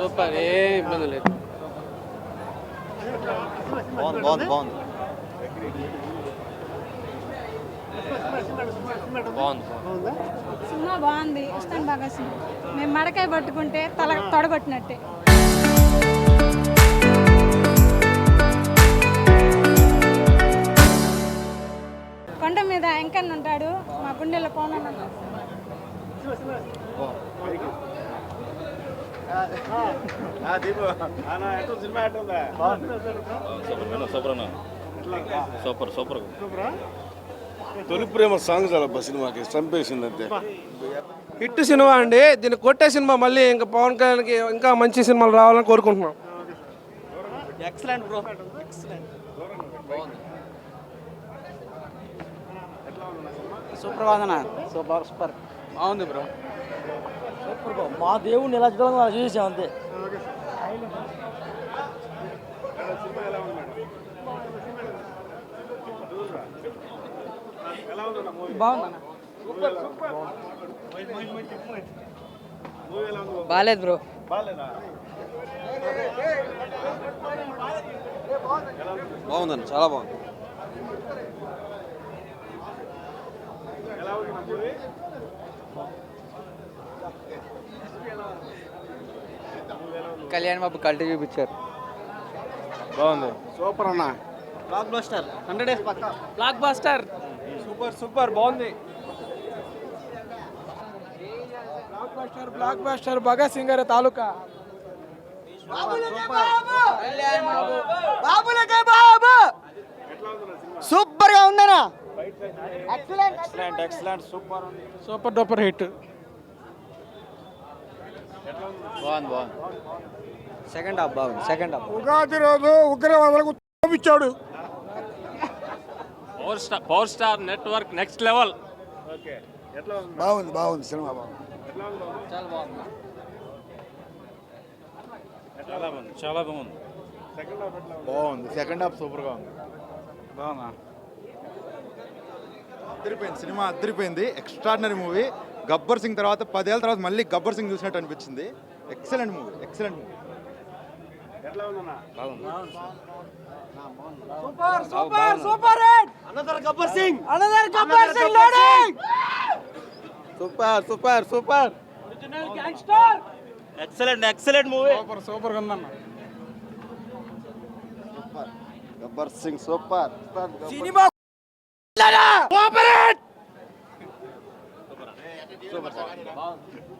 Super, ఏ ఇబ్బంది లేదు. బాగుంది బాగుంది బాగుంది బాగుంది. సినిమా బాగుంది, ఇష్టం బాగా సినిమా. మేము మడకాయ పట్టుకుంటే తల తొడగొట్టినట్టే. కొండ మీద ఎంకన్న ఉంటాడు, మా గుండెల్లో కోన ఉంటాడు. Super super. తొలి ప్రేమ సాంగ్ చాలా సినిమాకి చంపేసింది అంతే. హిట్ సినిమా అండి. దీన్ని కొట్టే సినిమా. మళ్ళీ ఇంకా పవన్ కళ్యాణ్కి ఇంకా మంచి సినిమాలు రావాలని కోరుకుంటున్నాం. Excellent bro, excellent. సూపర్ బాగుందన్న, సూపర్ సూపర్ బాగుంది బ్రో. సూపర్ బ్రో, మా దేవుడిని ఎలా చూడాలని అలా చూసాం అంతే. బాగుందన్న, బాగాలేదు బ్రో. బాగుందండి, చాలా బాగుంది. కళ్యాణ్ బాబు కల్టీ చూపించారు. బాగుంది. సూపర్ అన్న. బ్లాక్ బస్టర్, 100 డేస్ పక్కా బ్లాక్ బస్టర్. సూపర్ సూపర్ బాగుంది. బ్లాక్ బస్టర్ భగత్ సింగ్ గారి తాలూకా. సూపర్ గా ఉందనా. Excellent excellent super. Super duper hit. బాగుంది బాగుంది. సెకండ్ హాఫ్ బాగుంది, సెకండ్ హాఫ్. ఉగాది రోజు ఉగ్రవాదులకు ఇచ్చాడు. Power star network next level. బాగుంది బాగుంది సినిమా బాగుంది. చాలా బాగుంది. చాలా బాగుంది. బాగుంది. సెకండ్ హాఫ్ సూపర్ గా ఉంది. బాగుందా? అదిరిపోయింది సినిమా, అదిరిపోయింది. Extraordinary movie. గబ్బర్ సింగ్ తర్వాత 10 ఏళ్ళ తర్వాత మళ్ళీ గబ్బర్ సింగ్ చూసినట్టు అనిపించింది. Excellent movie, excellent movie. Super super super hit. Another Gabbar Singh, another Gabbar Singh loading. Super super super. Original gangster. Excellent excellent movie. Super super గా ఉందన్న. గబ్బర్ సింగ్ సూపర్. సినిమా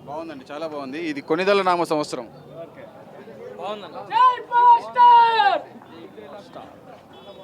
బాగుందండి, చాలా బాగుంది. ఇది కొనిదల నామ సంవత్సరం. బాగుందన్న. జై పోస్టర్.